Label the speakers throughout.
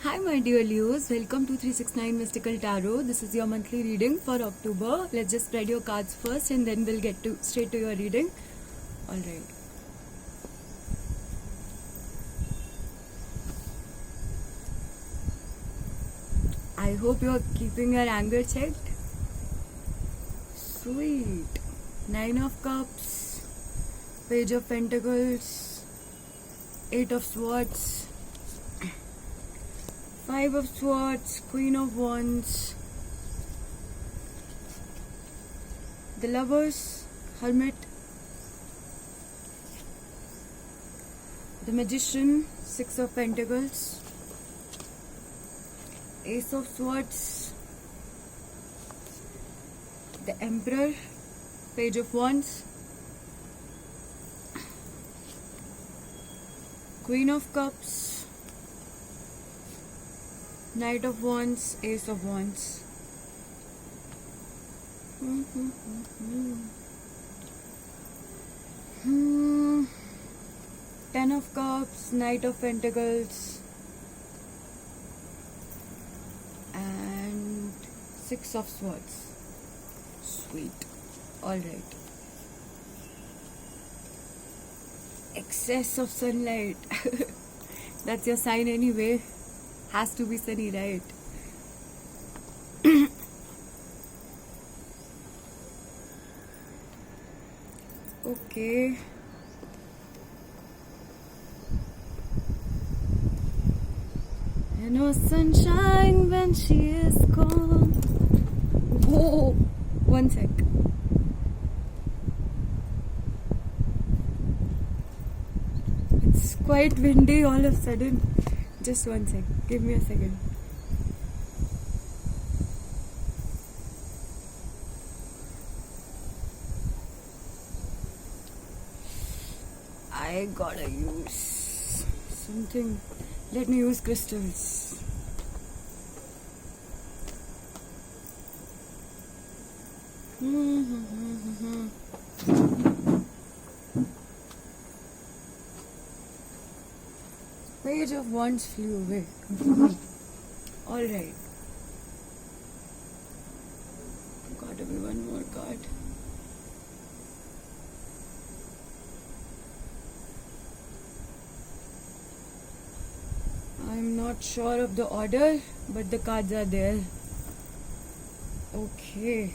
Speaker 1: Hi, my dear Leos. Welcome to 369 Mystical Tarot. This is your monthly reading for October. Let's just spread your cards first and then we'll get straight to your reading. Alright. I hope you're keeping your anger checked. Sweet. Nine of Cups, Page of Pentacles, Eight of Swords, Five of Swords, Queen of Wands, the Lovers, Hermit, the Magician, Six of Pentacles, Ace of Swords, the Emperor, Page of Wands, Queen of Cups, Knight of Wands, Ace of Wands. Ten of Cups, Knight of Pentacles, and Six of Swords. Sweet. Alright. Excess of sunlight. That's your sign anyway. Has to be sunny, right? Okay. And no sunshine when she is gone. Whoa! One sec. It's quite windy all of a sudden. Just one sec. Give me a second. I gotta use something. Let me use crystals. Page of Wands flew away. Alright. Gotta be one more card. I'm not sure of the order, but the cards are there. Okay.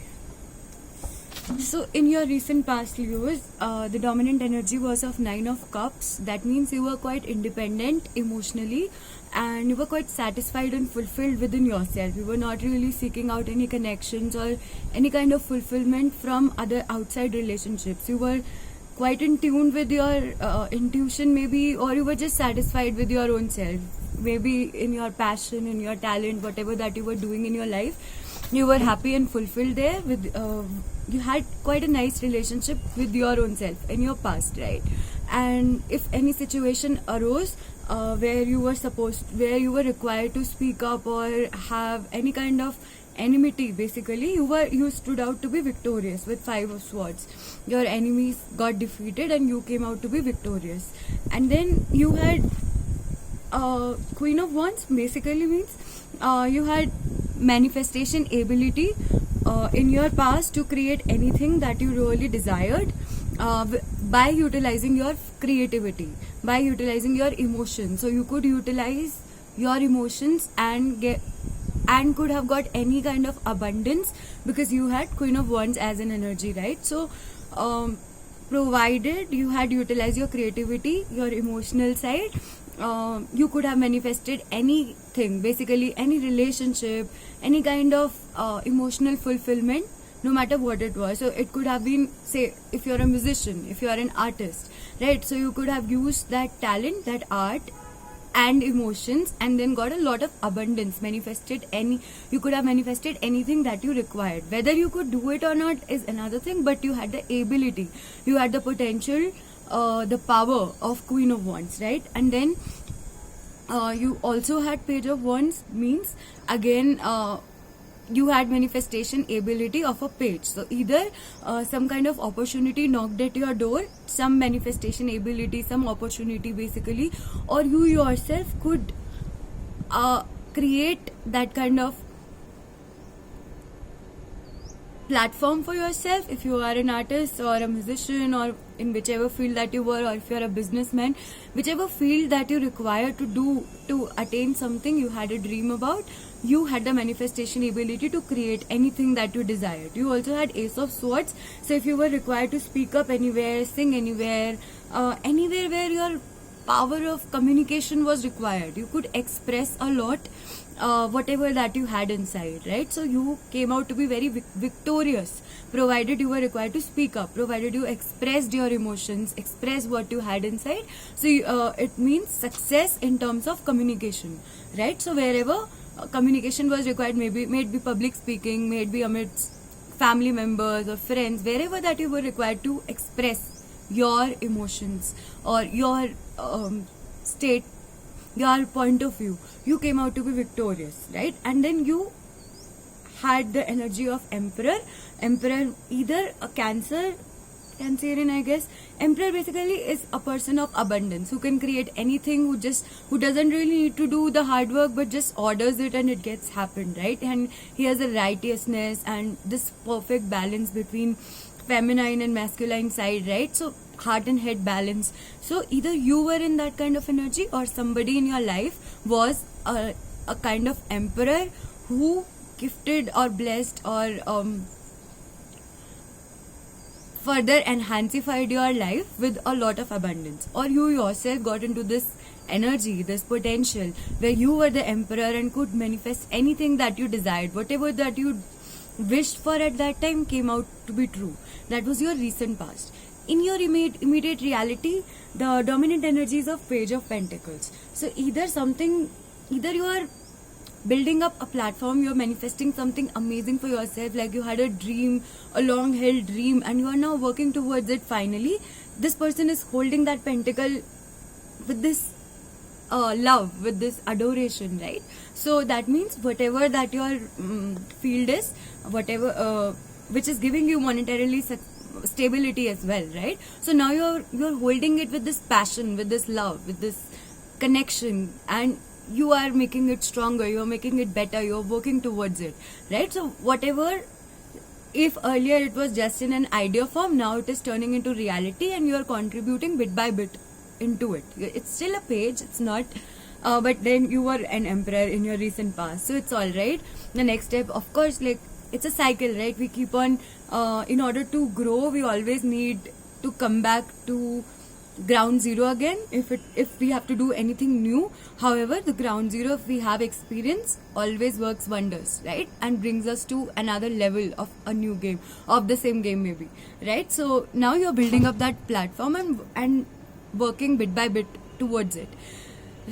Speaker 1: So in your recent past Leos, the dominant energy was of Nine of Cups. That means you were quite independent emotionally and you were quite satisfied and fulfilled within yourself. You were not really seeking out any connections or any kind of fulfillment from other outside relationships. You were quite in tune with your intuition maybe, or you were just satisfied with your own self. Maybe in your passion, in your talent, whatever that you were doing in your life, you were happy and fulfilled there with you had quite a nice relationship with your own self in your past, right? And if any situation arose where you were required to speak up or have any kind of enmity, basically you stood out to be victorious with Five of Swords. Your enemies got defeated and you came out to be victorious. And then you had Queen of Wands, basically means you had manifestation ability in your past to create anything that you really desired by utilizing your creativity, by utilizing your emotions. So you could utilize your emotions and could have got any kind of abundance because you had Queen of Wands as an energy, right? So provided you had utilized your creativity, your emotional side, you could have manifested anything, basically any relationship, any kind of emotional fulfillment, no matter what it was. So it could have been, say, if you're a musician, if you're an artist, right? So you could have used that talent, that art and emotions, and then got a lot of abundance, you could have manifested anything that you required. Whether you could do it or not is another thing, but you had the ability, you had the potential, the power of Queen of Wands, right? And then you also had Page of Wands, means again you had manifestation ability of a page. So either some kind of opportunity knocked at your door, some manifestation ability, some opportunity basically, or you yourself could create that kind of platform for yourself. If you are an artist or a musician, or in whichever field that you were, or if you are a businessman, whichever field that you require to do to attain something you had a dream about, you had the manifestation ability to create anything that you desired. You also had Ace of Swords, so if you were required to speak up anywhere, sing anywhere, anywhere where your power of communication was required, you could express a lot, whatever that you had inside, right? So you came out to be very victorious, provided you were required to speak up, provided you expressed your emotions, express what you had inside. So it means success in terms of communication, right? So wherever communication was required, maybe may it be public speaking, may it be amidst family members or friends, wherever that you were required to express your emotions or your state, your point of view, you came out to be victorious, right? And then you had the energy of Emperor. Emperor, either a Cancerian, I guess. Emperor basically is a person of abundance who can create anything, who doesn't really need to do the hard work, but just orders it and it gets happened, right? And he has a righteousness and this perfect balance between feminine and masculine side, right? So heart and head balance. So either you were in that kind of energy, or somebody in your life was a kind of emperor who gifted or blessed or further enhancified your life with a lot of abundance. Or you yourself got into this energy, this potential, where you were the emperor and could manifest anything that you desired. Whatever that you wished for at that time came out to be true. That was your recent past. In your immediate reality, the dominant energies of Page of Pentacles. So either you are building up a platform, you're manifesting something amazing for yourself, like you had a dream, a long held dream, and you are now working towards it finally. This person is holding that pentacle with this love, with this adoration, right? So that means whatever that your field is, whatever which is giving you monetarily stability as well, right? So now you're holding it with this passion, with this love, with this connection, and you are making it stronger, you're making it better, you're working towards it, right? So whatever, if earlier it was just in an idea form, now it is turning into reality and you're contributing bit by bit into it. It's still a page, it's not but then you were an emperor in your recent past, so it's all right. The next step, of course, like it's a cycle, right? We keep on in order to grow, we always need to come back to ground zero again if we have to do anything new. However, the ground zero, if we have experience, always works wonders, right? And brings us to another level of a new game, of the same game maybe, right? So now you're building up that platform and working bit by bit towards it.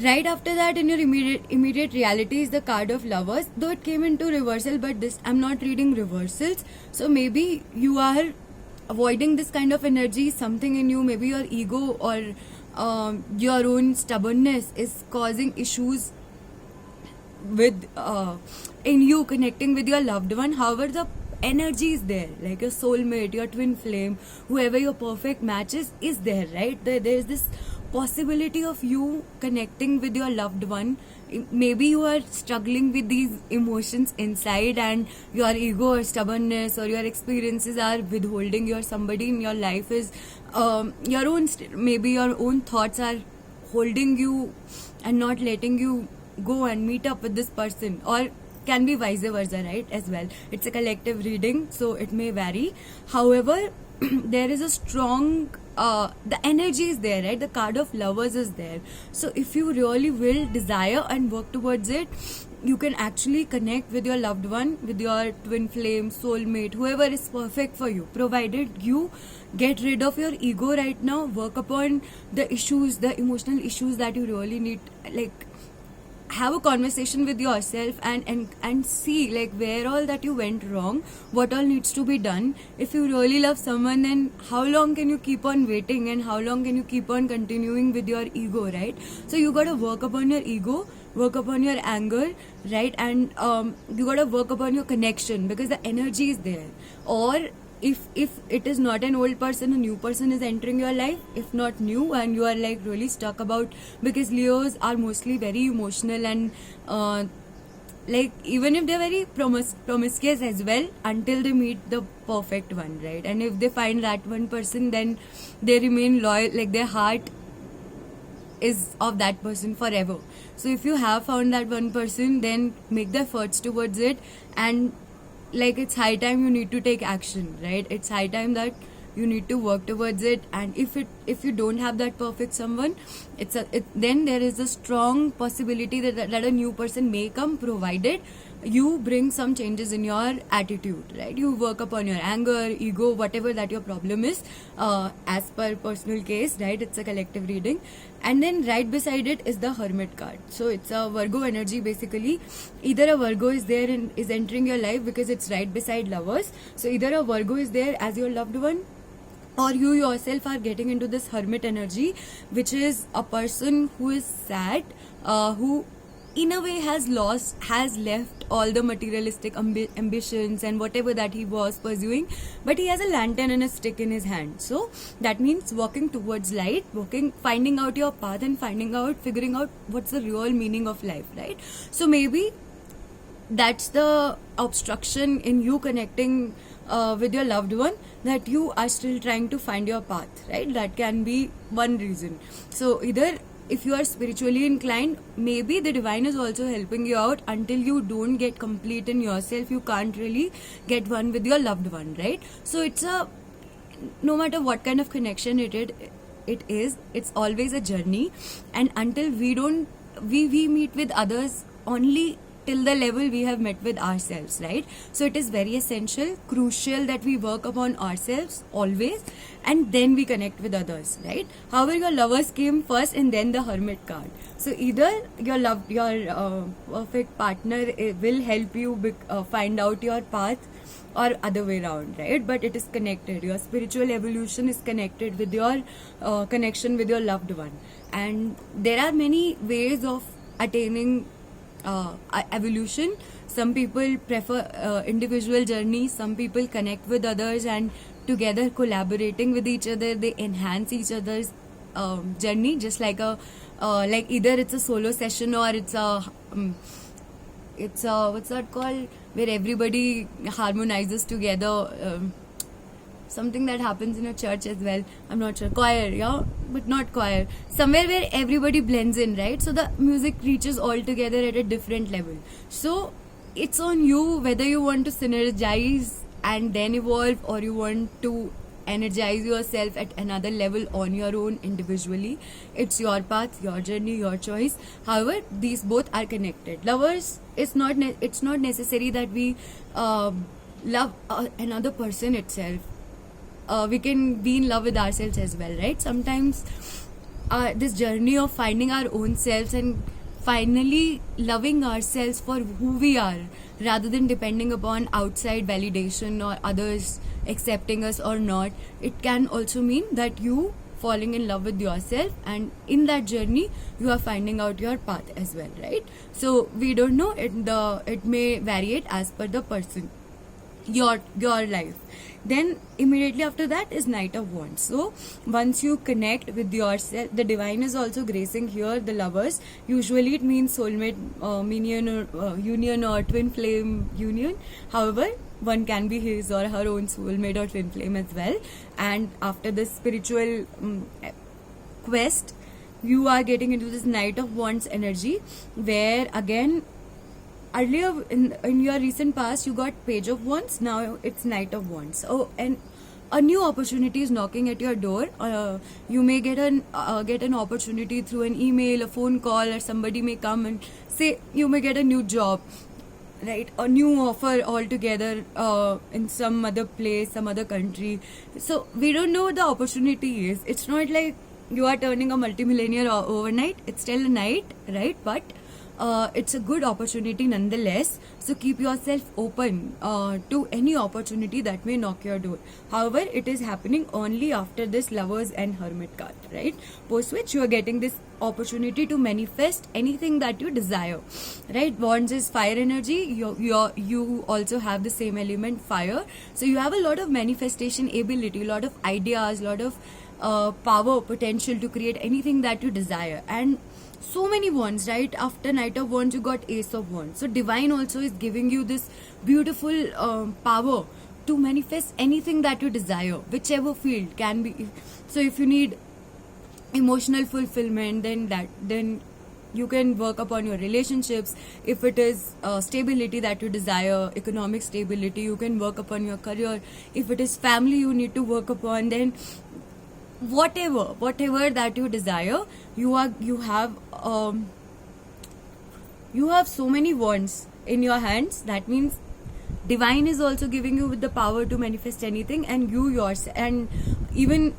Speaker 1: Right after that, in your immediate reality is the card of Lovers, though it came into reversal, but this, I'm not reading reversals. So maybe you are avoiding this kind of energy, something in you, maybe your ego or your own stubbornness is causing issues with in you connecting with your loved one. However, the energy is there, like your soulmate, your twin flame, whoever your perfect match is there, right? There is this possibility of you connecting with your loved one. Maybe you are struggling with these emotions inside and your ego or stubbornness or your experiences are withholding your somebody in your life is your own maybe your own thoughts are holding you and not letting you go and meet up with this person, or can be vice versa, right? As well, it's a collective reading, so it may vary. However, there is a strong the energy is there, right? The card of Lovers is there. So if you really will desire and work towards it, you can actually connect with your loved one, with your twin flame, soulmate, whoever is perfect for you, provided you get rid of your ego right now, work upon the issues, the emotional issues that you really need, like have a conversation with yourself and see like where all that you went wrong, what all needs to be done. If you really love someone, then how long can you keep on waiting and how long can you keep on continuing with your ego, right? So you gotta work upon your ego, work upon your anger, right? And you gotta work upon your connection, because the energy is there. Or if it is not an old person, a new person is entering your life, if not new, and you are like really stuck about, because Leos are mostly very emotional and like even if they're very promiscuous as well, until they meet the perfect one, right? And if they find that one person, then they remain loyal, like their heart is of that person forever. So if you have found that one person, then make the efforts towards it, and like it's high time you need to take action, right? It's high time that you need to work towards it. And if you don't have that perfect someone, then there is a strong possibility that a new person may come, provided you bring some changes in your attitude, right? You work upon your anger, ego, whatever that your problem is, as per personal case, right? It's a collective reading. And then right beside it is the Hermit card. So it's a Virgo energy basically. Either a Virgo is there and is entering your life, because it's right beside Lovers. So either a Virgo is there as your loved one, or you yourself are getting into this Hermit energy, which is a person who is sad, who in a way has left all the materialistic ambitions and whatever that he was pursuing, but he has a lantern and a stick in his hand. So that means walking towards light, finding out your path, and figuring out what's the real meaning of life, right? So maybe that's the obstruction in you connecting with your loved one, that you are still trying to find your path, right? That can be one reason. So either if you are spiritually inclined, maybe the divine is also helping you out. Until you don't get complete in yourself, you can't really get one with your loved one, right? So it's no matter what kind of connection it is, it's always a journey. And until we meet with others only till the level we have met with ourselves, right? So it is very essential, crucial that we work upon ourselves always, and then we connect with others, right? However, your Lovers came first and then the Hermit card. So either your perfect partner will help you find out your path, or other way around, right? But it is connected. Your spiritual evolution is connected with your connection with your loved one. And there are many ways of attaining evolution. Some people prefer individual journeys, some people connect with others, and together collaborating with each other, they enhance each other's journey, just like like either it's a solo session, or it's a what's that called, where everybody harmonizes together. Something that happens in a church as well, I'm not sure, choir, yeah, but not choir, somewhere where everybody blends in, right? So the music reaches all together at a different level. So it's on you whether you want to synergize and then evolve, or you want to energize yourself at another level on your own individually. It's your path, your journey, your choice. However, these both are connected. Lovers, it's not necessary that we love another person itself. We can be in love with ourselves as well, right? Sometimes this journey of finding our own selves and finally loving ourselves for who we are, rather than depending upon outside validation or others accepting us or not, it can also mean that you falling in love with yourself, and in that journey you are finding out your path as well, right? So we don't know, it may vary as per the person, your life. Then immediately after that is Knight of Wands. So once you connect with yourself, the divine is also gracing here the Lovers. Usually it means soulmate union or twin flame union. However, one can be his or her own soulmate or twin flame as well. And after this spiritual quest, you are getting into this Knight of Wands energy, where again, earlier in your recent past you got Page of Wands, now it's Knight of Wands. Oh, and a new opportunity is knocking at your door. You may get an opportunity through an email, a phone call, or somebody may come and say you may get a new job, right? A new offer altogether in some other place, some other country. So we don't know what the opportunity is. It's not like you are turning a multimillionaire overnight. It's still a night, right? But it's a good opportunity nonetheless. So keep yourself open to any opportunity that may knock your door. However, it is happening only after this Lovers and Hermit card, right? Post which you are getting this opportunity to manifest anything that you desire, right? Wands is fire energy. You also have the same element, fire. So you have a lot of manifestation ability, a lot of ideas, a lot of power, potential to create anything that you desire. And so many wands, right? After Knight of Wands, you got Ace of Wands. So divine also is giving you this beautiful power to manifest anything that you desire, whichever field can be. So if you need emotional fulfillment, then you can work upon your relationships. If it is stability that you desire, economic stability, you can work upon your career. If it is family you need to work upon, then whatever that you desire, you have so many wands in your hands. That means divine is also giving you with the power to manifest anything, and you yourself, and even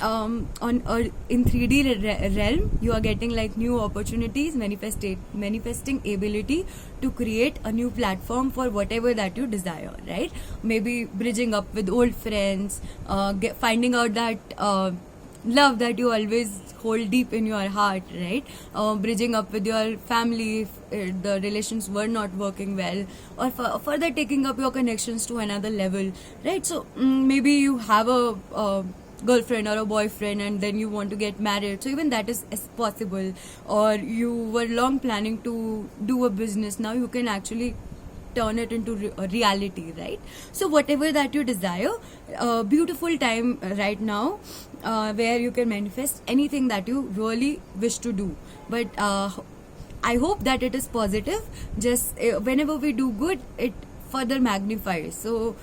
Speaker 1: in 3D realm, you are getting like new opportunities, manifesting ability to create a new platform for whatever that you desire, right? Maybe bridging up with old friends, finding out that love that you always hold deep in your heart, right? Bridging up with your family if the relations were not working well, or further taking up your connections to another level, right? So maybe you have a girlfriend or a boyfriend and then you want to get married, so even that is possible. Or you were long planning to do a business, now you can actually turn it into a reality, right? So whatever that you desire, beautiful time right now, where you can manifest anything that you really wish to do. But I hope that it is positive. Just whenever we do good, it further magnifies. So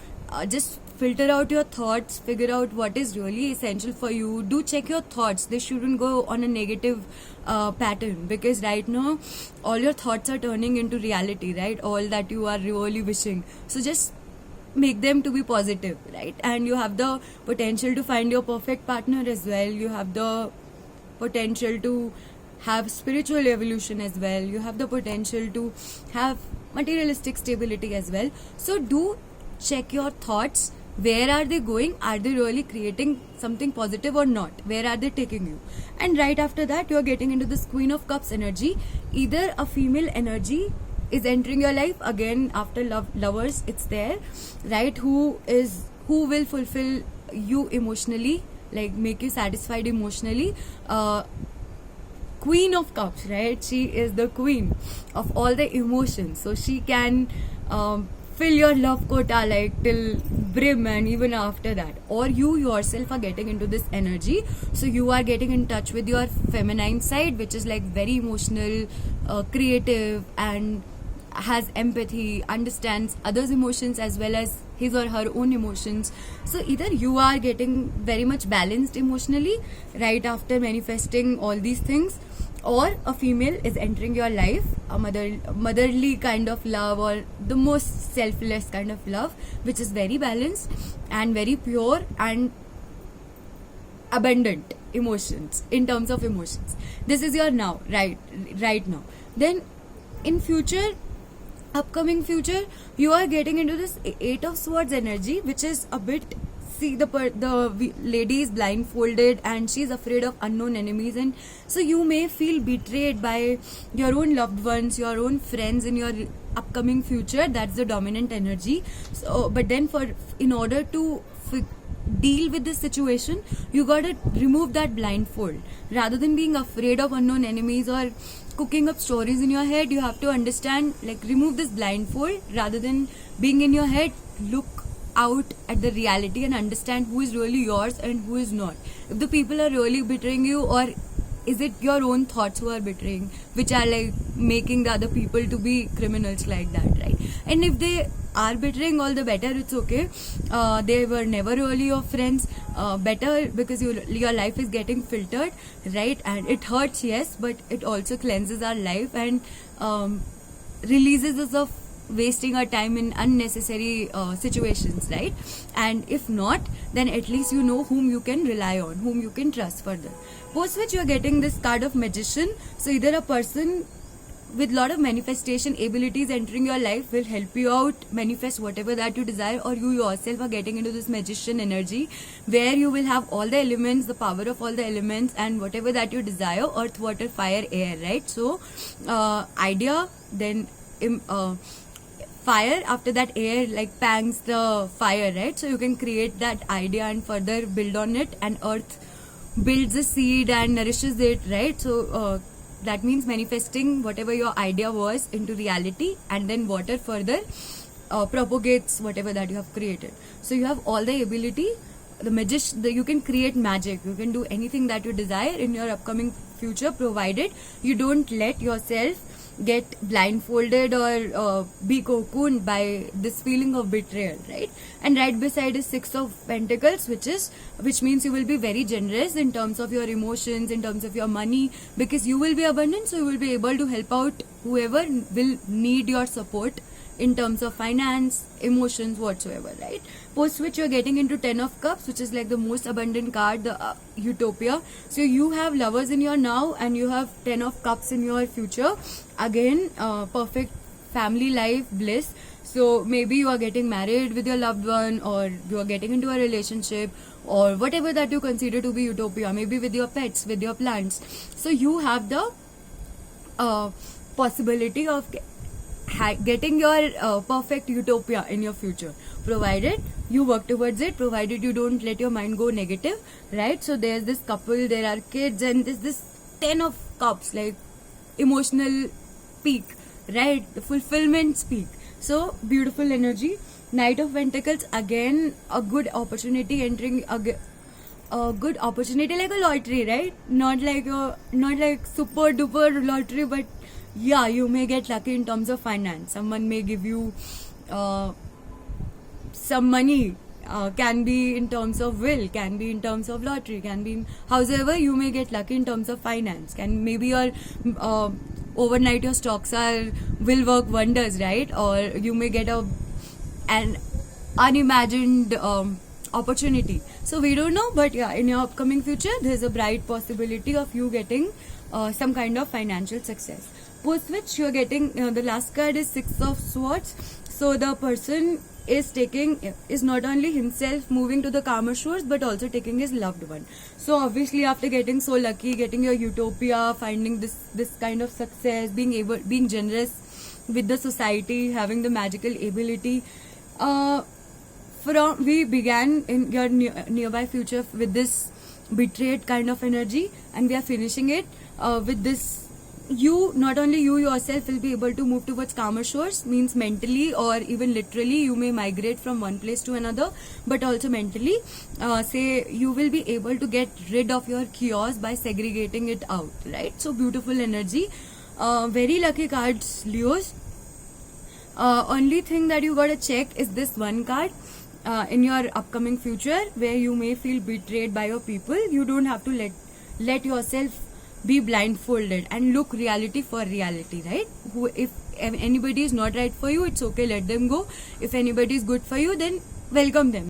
Speaker 1: just filter out your thoughts, figure out what is really essential for you. Do check your thoughts, they shouldn't go on a negative pattern, because right now all your thoughts are turning into reality, right? All that you are really wishing, so just make them to be positive, right? And you have the potential to find your perfect partner as well. You have the potential to have spiritual evolution as well. You have the potential to have materialistic stability as well. So do check your thoughts. Where are they going? Are they really creating something positive or not? Where are they taking you? And right after that, you are getting into this Queen of Cups energy. Either a female energy is entering your life again after lovers, it's there, right? Who will fulfill you emotionally, like make you satisfied emotionally. Queen of Cups, right? She is the queen of all the emotions, so she can fill your love quota like till brim, and even after that. Or you yourself are getting into this energy, so you are getting in touch with your feminine side, which is like very emotional, creative, and has empathy, understands others' emotions as well as his or her own emotions. So either you are getting very much balanced emotionally right after manifesting all these things, or a female is entering your life, a motherly kind of love, or the most selfless kind of love, which is very balanced and very pure and abundant emotions. In terms of emotions, this is your now, right now. Then in future, upcoming future, you are getting into this 8 of Swords energy, which is a bit, see, the lady is blindfolded and she's afraid of unknown enemies, and so you may feel betrayed by your own loved ones, your own friends in your upcoming future. That's the dominant energy. So but then in order to deal with this situation, you gotta remove that blindfold. Rather than being afraid of unknown enemies or cooking up stories in your head, you have to understand, like, remove this blindfold. Rather than being in your head, look out at the reality and understand who is really yours and who is not. If the people are really betraying you, or is it your own thoughts who are betraying, which are like making the other people to be criminals like that, right? And if they are betraying, all the better, it's okay. They were never really your friends. Better, because your life is getting filtered, right? And it hurts, yes, but it also cleanses our life and releases us of wasting our time in unnecessary situations, right? And if not, then at least you know whom you can rely on, whom you can trust further. Post which you are getting this card of Magician. So either a person with lot of manifestation abilities entering your life will help you out manifest whatever that you desire, or you yourself are getting into this Magician energy, where you will have all the elements, the power of all the elements, and whatever that you desire, earth, water, fire, air, right? So idea, then fire, after that air like pangs the fire, right? So you can create that idea and further build on it, and earth builds the seed and nourishes it, right? So That means manifesting whatever your idea was into reality, and then water further propagates whatever that you have created. So you have all the ability, you can create magic, you can do anything that you desire in your upcoming future, provided you don't let yourself get blindfolded or be cocooned by this feeling of betrayal, right? And right beside is Six of Pentacles, which means you will be very generous in terms of your emotions, in terms of your money, because you will be abundant, so you will be able to help out whoever will need your support in terms of finance, emotions, whatsoever, right? Post which you're getting into Ten of Cups, which is like the most abundant card, the utopia. So you have lovers in your now and you have Ten of Cups in your future. Again, perfect family life bliss. So maybe you are getting married with your loved one, or you are getting into a relationship, or whatever that you consider to be utopia, maybe with your pets, with your plants. So you have the possibility of getting your perfect utopia in your future, provided you work towards it, provided you don't let your mind go negative, right? So there's this couple, there are kids, and there's this Ten of Cups, like emotional peak, right? The fulfillment peak. So beautiful energy. Knight of Pentacles, again a good opportunity, entering a good opportunity, like a lottery, right? Not like super duper lottery, but yeah, you may get lucky in terms of finance. Someone may give you some money, can be in terms of will, can be in terms of lottery, can be in, however you may get lucky in terms of finance. Can maybe your overnight your stocks will work wonders, right? Or you may get an unimagined opportunity. So we don't know, but yeah, in your upcoming future there's a bright possibility of you getting some kind of financial success. Post which you're getting the last card is Six of Swords. So the person is not only himself moving to the calmer shores, but also taking his loved one. So obviously, after getting so lucky, getting your utopia, finding this kind of success, being generous with the society, having the magical ability, we began in your nearby future with this betrayed kind of energy, and we are finishing it with this. Not only you yourself will be able to move towards calmer shores, means mentally or even literally you may migrate from one place to another, but also mentally, say you will be able to get rid of your chaos by segregating it out, right? So beautiful energy, very lucky cards, Leos. Only thing that you gotta check is this one card. In your upcoming future, where you may feel betrayed by your people, you don't have to let yourself be blindfolded and look reality for reality, right? If anybody is not right for you, it's okay, let them go. If anybody is good for you, then welcome them.